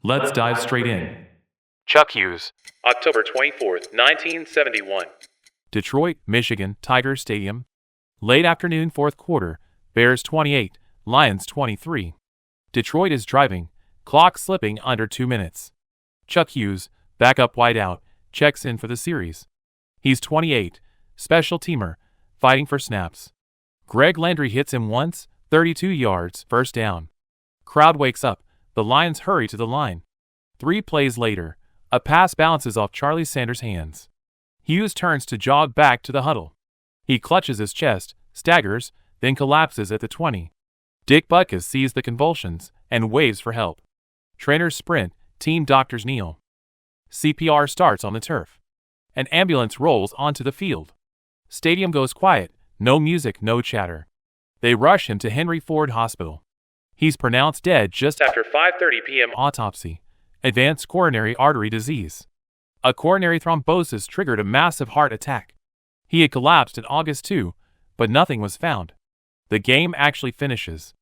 Let's dive straight in. Chuck Hughes, October 24th, 1971. Detroit, Michigan, Tiger Stadium. Late afternoon, fourth quarter. Bears 28, Lions 23. Detroit is driving, clock slipping under 2 minutes. Chuck Hughes, backup wideout, checks in for the series. He's 28, special teamer, fighting for snaps. Greg Landry hits him once, 32 yards, first down. Crowd wakes up, the Lions hurry to the line. 3 plays later, a pass bounces off Charlie Sanders' hands. Hughes turns to jog back to the huddle. He clutches his chest, staggers, then collapses at the 20. Dick Butkus sees the convulsions and waves for help. Trainers sprint, team doctors kneel. CPR starts on the turf. An ambulance rolls onto the field. Stadium goes quiet, no music, no chatter. They rush him to Henry Ford Hospital. He's pronounced dead just After 5:30 p.m. autopsy. Advanced coronary artery disease. A coronary thrombosis triggered a massive heart attack. He had collapsed in August too, but nothing was found. The game actually finishes.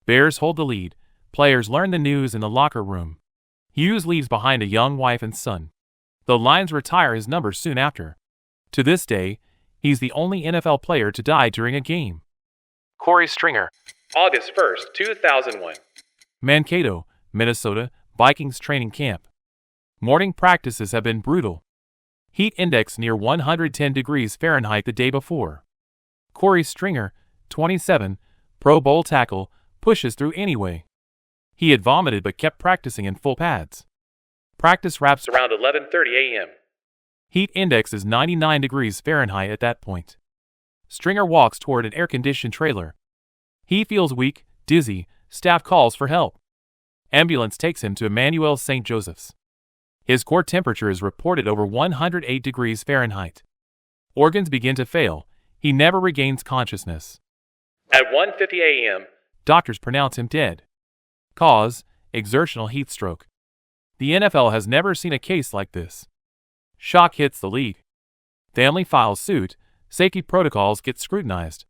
Bears hold the lead. Players learn the news in the locker room. Hughes leaves behind a young wife and son. The Lions retire his number soon after. To this day, he's the only NFL player to die during a game. Korey Stringer, August 1st, 2001. Mankato, Minnesota, Vikings training camp. Morning practices have been brutal. Heat index near 110 degrees Fahrenheit the day before. Korey Stringer, 27, Pro Bowl tackle, pushes through anyway. He had vomited but kept practicing in full pads. Practice wraps Around 11:30 a.m. Heat index is 99 degrees Fahrenheit at that point. Stringer walks toward an air-conditioned trailer. He feels weak, dizzy, staff calls for help. Ambulance takes him to Emmanuel St. Joseph's. His core temperature is reported over 108 degrees Fahrenheit. Organs begin to fail. He never regains consciousness. At 1:50 a.m., Doctors pronounce him dead. Cause: exertional heat stroke. The NFL has never seen a case like this. Shock hits the league. Family files suit. Safety protocols get scrutinized.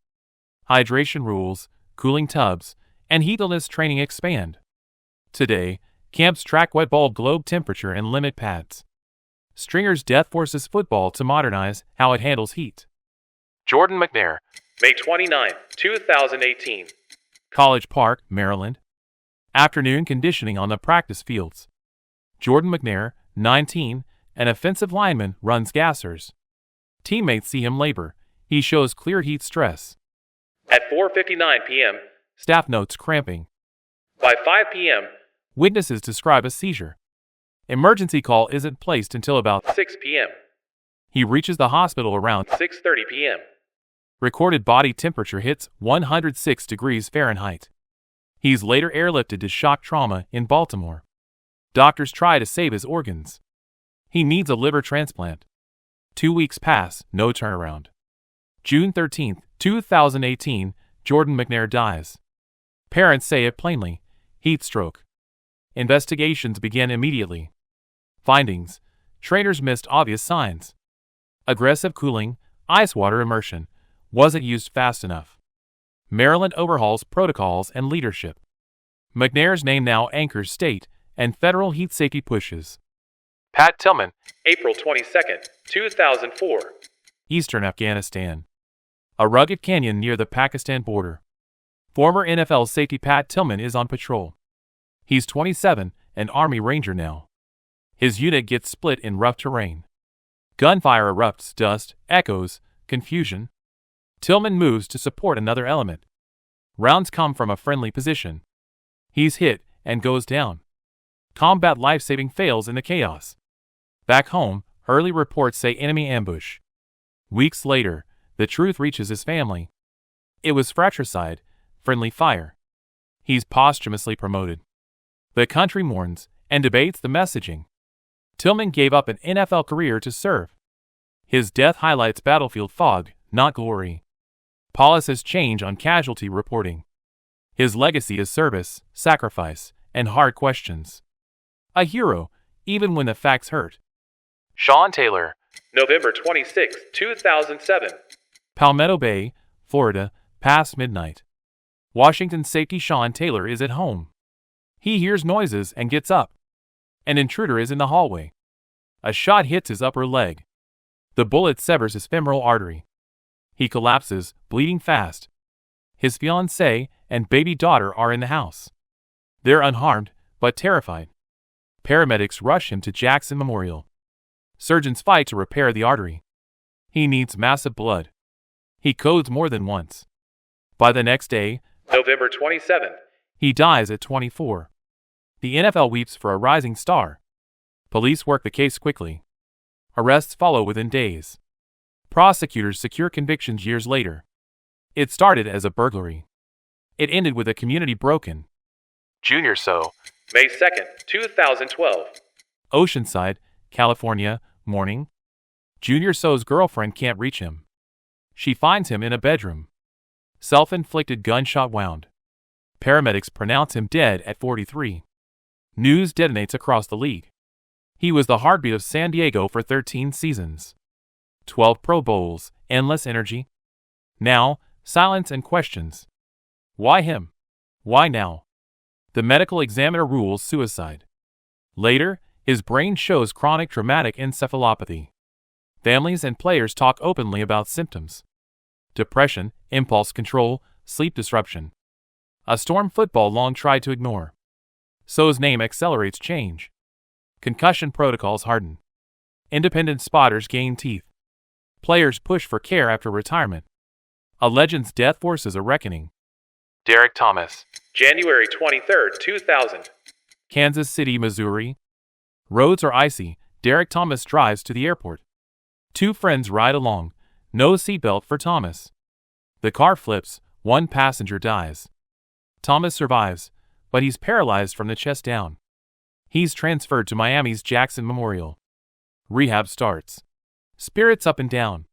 Hydration rules, cooling tubs, and heat illness training expand. Today, camps track wet bulb globe temperature and limit pads. Stringer's death forces football to modernize how it handles heat. Jordan McNair, May 29, 2018. College Park, Maryland. Afternoon conditioning on the practice fields. Jordan McNair, 19, an offensive lineman, runs gassers. Teammates see him labor. He shows clear heat stress. At 4:59 p.m., Staff notes cramping. by 5 p.m., Witnesses describe a seizure. Emergency call isn't placed until about 6 p.m., he reaches the hospital around 6:30 p.m. recorded body temperature hits 106 degrees Fahrenheit. He's later airlifted to shock trauma in Baltimore. Doctors try to save his organs. He needs a liver transplant. 2 weeks pass, no turnaround. June 13, 2018, Jordan McNair dies. Parents say it plainly: heat stroke. Investigations begin immediately. Findings: trainers missed obvious signs. Aggressive cooling, ice water immersion, wasn't used fast enough. Maryland overhauls protocols and leadership. McNair's name now anchors state and federal heat safety pushes. Pat Tillman, April 22nd, 2004. Eastern Afghanistan. A rugged canyon near the Pakistan border. Former NFL safety Pat Tillman is on patrol. He's 27, an Army Ranger now. His unit gets split in rough terrain. Gunfire erupts, dust, echoes, confusion. Tillman moves to support another element. Rounds come from a friendly position. He's hit and goes down. Combat life-saving fails in the chaos. Back home, early reports say enemy ambush. Weeks later, the truth reaches his family. It was fratricide, friendly fire. He's posthumously promoted. The country mourns and debates the messaging. Tillman gave up an NFL career to serve. His death highlights battlefield fog, not glory. Policies change on casualty reporting. His legacy is service, sacrifice, and hard questions. A hero, even when the facts hurt. Sean Taylor, November 26, 2007. Palmetto Bay, Florida, past midnight. Washington safety Sean Taylor is at home. He hears noises and gets up. An intruder is in the hallway. A shot hits his upper leg. The bullet severs his femoral artery. He collapses, bleeding fast. His fiancée and baby daughter are in the house. They're unharmed, but terrified. Paramedics rush him to Jackson Memorial. Surgeons fight to repair the artery. He needs massive blood. He codes more than once. By the next day, November 27th, he dies at 24. The NFL weeps for a rising star. Police work the case quickly. Arrests follow within days. Prosecutors secure convictions years later. It started as a burglary. It ended with a community broken. Junior Seau, May 2nd, 2012. Oceanside, California, morning. Junior Seau's girlfriend can't reach him. She finds him in a bedroom. Self-inflicted gunshot wound. Paramedics pronounce him dead at 43. News detonates across the league. He was the heartbeat of San Diego for 13 seasons. 12 Pro Bowls, endless energy. Now, silence and questions. Why him? Why now? The medical examiner rules suicide. Later, his brain shows chronic traumatic encephalopathy. Families and players talk openly about symptoms. Depression, impulse control, sleep disruption. A storm football long tried to ignore. Seau's name accelerates change. Concussion protocols harden. Independent spotters gain teeth. Players push for care after retirement. A legend's death forces a reckoning. Derrick Thomas, January 23rd, 2000. Kansas City, Missouri. Roads are icy. Derrick Thomas drives to the airport. Two friends ride along. No seatbelt for Thomas. The car flips. One passenger dies. Thomas survives, but he's paralyzed from the chest down. He's transferred to Miami's Jackson Memorial. Rehab starts. Spirits up and down.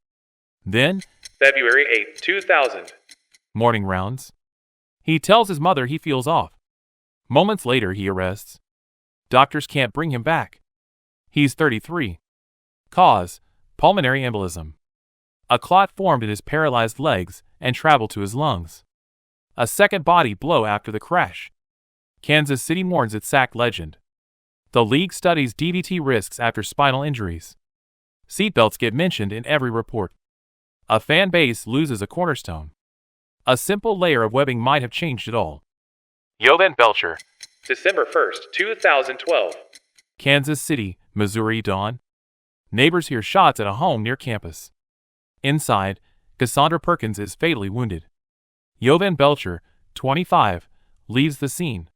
Then, February 8th, 2000. morning rounds. He tells his mother he feels off. Moments later, he arrests. Doctors can't bring him back. He's 33. Cause, pulmonary embolism. A clot formed in his paralyzed legs and traveled to his lungs. A second body blow after the crash. Kansas City mourns its sack legend. The league studies DVT risks after spinal injuries. Seatbelts get mentioned in every report. A fan base loses a cornerstone. A simple layer of webbing might have changed it all. Jovan Belcher, December 1st, 2012. Kansas City, Missouri dawn. Neighbors hear shots at a home near campus. Inside, Cassandra Perkins is fatally wounded. Jovan Belcher, 25, leaves the scene.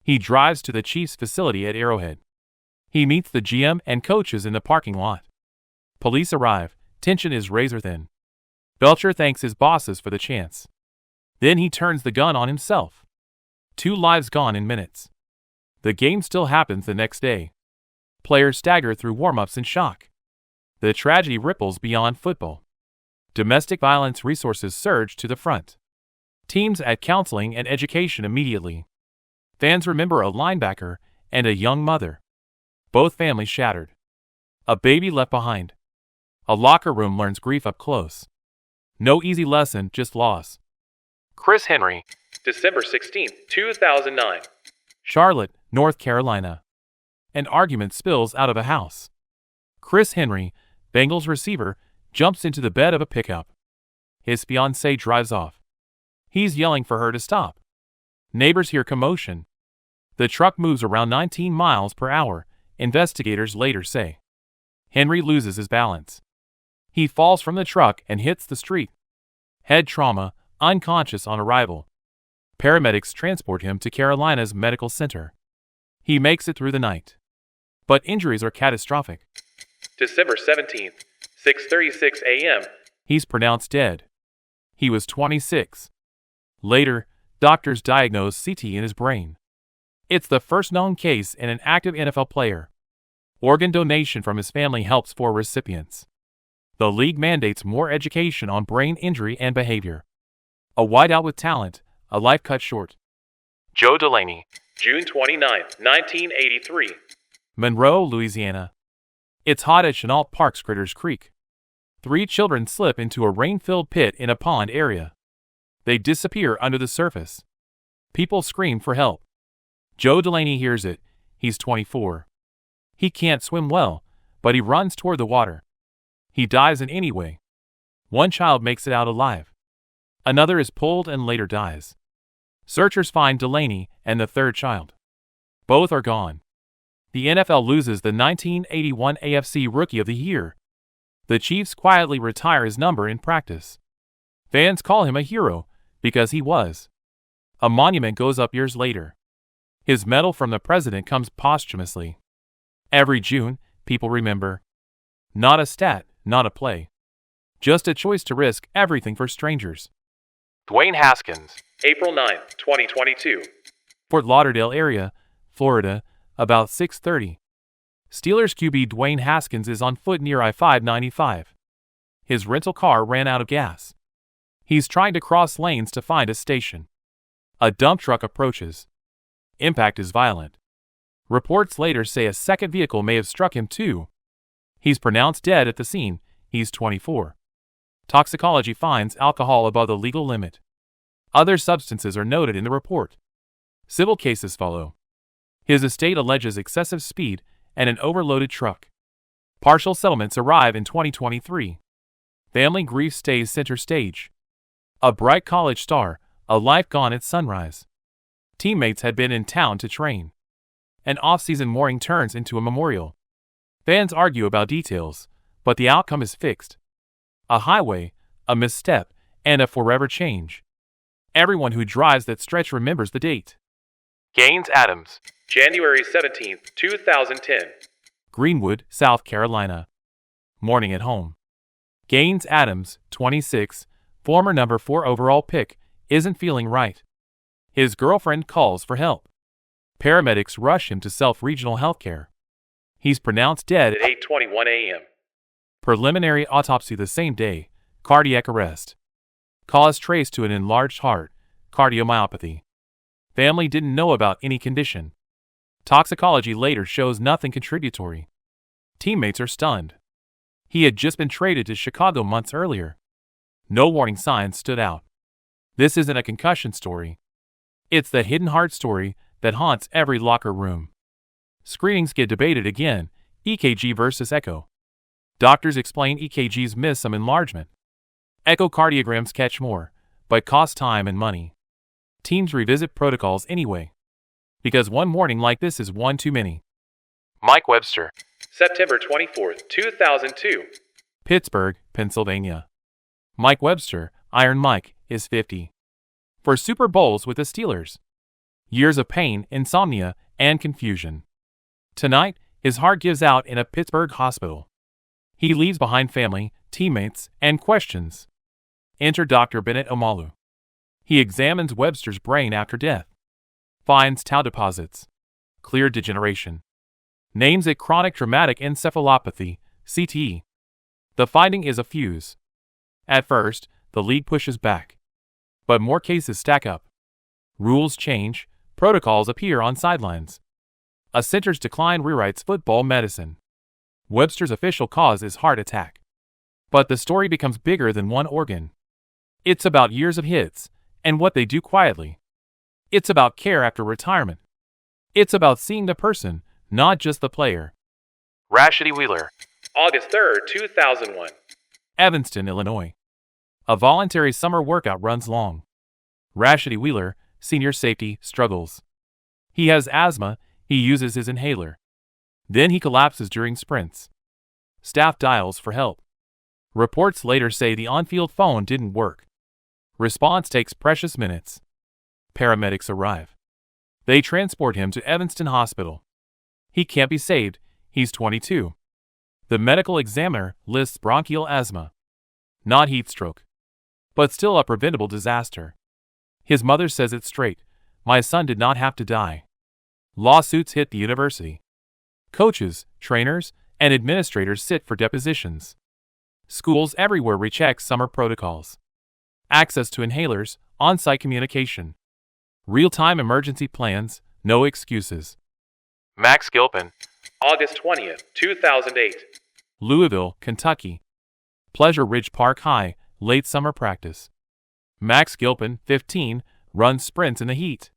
He drives to the Chiefs' facility at Arrowhead. He meets the GM and coaches in the parking lot. Police arrive. Tension is razor thin. Belcher thanks his bosses for the chance. Then he turns the gun on himself. 2 lives gone in minutes. The game still happens the next day. Players stagger through warm-ups in shock. The tragedy ripples beyond football. Domestic violence resources surge to the front. Teams add counseling and education immediately. Fans remember a linebacker and a young mother. Both families shattered. A baby left behind. A locker room learns grief up close. No easy lesson, just loss. Chris Henry, December 16th, 2009. Charlotte, North Carolina. An argument spills out of a house. Chris Henry, Bengals receiver, jumps into the bed of a pickup. His fiancée drives off. He's yelling for her to stop. Neighbors hear commotion. The truck moves around 19 miles per hour, investigators later say. Henry loses his balance. He falls from the truck and hits the street. Head trauma, unconscious on arrival. Paramedics transport him to Carolina's medical center. He makes it through the night. But injuries are catastrophic. December 17th, 6:36 a.m. He's pronounced dead. He was 26. Later, doctors diagnose CT in his brain. It's the first known case in an active NFL player. Organ donation from his family helps 4 recipients. The league mandates more education on brain injury and behavior. A wideout with talent, a life cut short. Joe Delaney, June 29th, 1983. Monroe, Louisiana. It's hot at Chenault Park's Critters Creek. 3 children slip into a rain-filled pit in a pond area. They disappear under the surface. People scream for help. Joe Delaney hears it. He's 24. He can't swim well, but he runs toward the water. He dives in anyway. One child makes it out alive. Another is pulled and later dies. Searchers find Delaney and the third child. Both are gone. The NFL loses the 1981 AFC Rookie of the Year. The Chiefs quietly retire his number in practice. Fans call him a hero because he was. A monument goes up years later. His medal from the president comes posthumously. Every June, people remember. Not a stat, not a play. Just a choice to risk everything for strangers. Dwayne Haskins, April 9, 2022. Fort Lauderdale area, Florida, about 6:30. Steelers QB Dwayne Haskins is on foot near I-595. His rental car ran out of gas. He's trying to cross lanes to find a station. A dump truck approaches. Impact is violent. Reports later say a second vehicle may have struck him too. He's pronounced dead at the scene. He's 24. Toxicology finds alcohol above the legal limit. Other substances are noted in the report. Civil cases follow. His estate alleges excessive speed and an overloaded truck. Partial settlements arrive in 2023. Family grief stays center stage. A bright college star, a life gone at sunrise. Teammates had been in town to train. An off-season mourning turns into a memorial. Fans argue about details, but the outcome is fixed. A highway, a misstep, and a forever change. Everyone who drives that stretch remembers the date. Gaines Adams, January 17, 2010. Greenwood, South Carolina. Morning at home. Gaines Adams, 26, former number 4 overall pick, isn't feeling right. His girlfriend calls for help. Paramedics rush him to Self Regional Healthcare. He's pronounced dead At 8:21 a.m. Preliminary autopsy the same day, cardiac arrest. Cause traced to an enlarged heart, cardiomyopathy. Family didn't know about any condition. Toxicology later shows nothing contributory. Teammates are stunned. He had just been traded to Chicago months earlier. No warning signs stood out. This isn't a concussion story. It's the hidden heart story that haunts every locker room. Screenings get debated again, EKG versus echo. Doctors explain EKGs miss some enlargement. Echocardiograms catch more, but cost time and money. Teams revisit protocols anyway. Because one morning like this is one too many. Mike Webster, September 24, 2002. Pittsburgh, Pennsylvania. Mike Webster, Iron Mike, is 50. For Super Bowls with the Steelers. Years of pain, insomnia, and confusion. Tonight, his heart gives out in a Pittsburgh hospital. He leaves behind family, teammates, and questions. Enter Dr. Bennett Omalu. He examines Webster's brain after death. Finds tau deposits. Clear degeneration. Names it chronic traumatic encephalopathy, CTE. The finding is a fuse. At first, the league pushes back. But more cases stack up. Rules change, protocols appear on sidelines. A center's decline rewrites football medicine. Webster's official cause is heart attack. But the story becomes bigger than one organ. It's about years of hits, and what they do quietly. It's about care after retirement. It's about seeing the person, not just the player. Rashidi Wheeler, August 3, 2001. Evanston, Illinois. A voluntary summer workout runs long. Rashidi Wheeler, senior safety, struggles. He has asthma, he uses his inhaler. Then he collapses during sprints. Staff dials for help. Reports later say the on-field phone didn't work. Response takes precious minutes. Paramedics arrive. They transport him to Evanston Hospital. He can't be saved, he's 22. The medical examiner lists bronchial asthma. Not heat stroke. But still a preventable disaster. His mother says it straight, my son did not have to die. Lawsuits hit the university. Coaches, trainers, and administrators sit for depositions. Schools everywhere recheck summer protocols. Access to inhalers, on-site communication. Real-time emergency plans, no excuses. Max Gilpin, August 20, 2008. Louisville, Kentucky. Pleasure Ridge Park High, late summer practice. Max Gilpin, 15, runs sprints in the heat.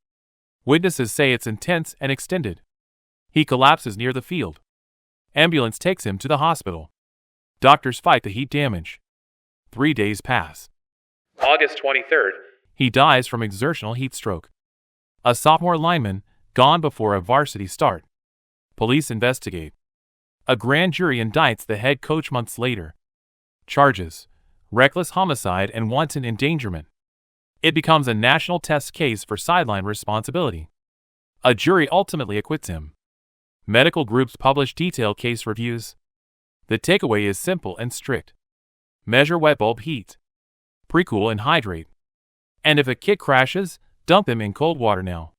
Witnesses say it's intense and extended. He collapses near the field. Ambulance takes him to the hospital. Doctors fight the heat damage. 3 days pass. August 23rd. He dies from exertional heat stroke. A sophomore lineman, gone before a varsity start. Police investigate. A grand jury indicts the head coach months later. Charges: reckless homicide and wanton endangerment. It becomes a national test case for sideline responsibility. A jury ultimately acquits him. Medical groups publish detailed case reviews. The takeaway is simple and strict. Measure wet bulb heat. Pre-cool and hydrate. And if a kid crashes, dump him in cold water now.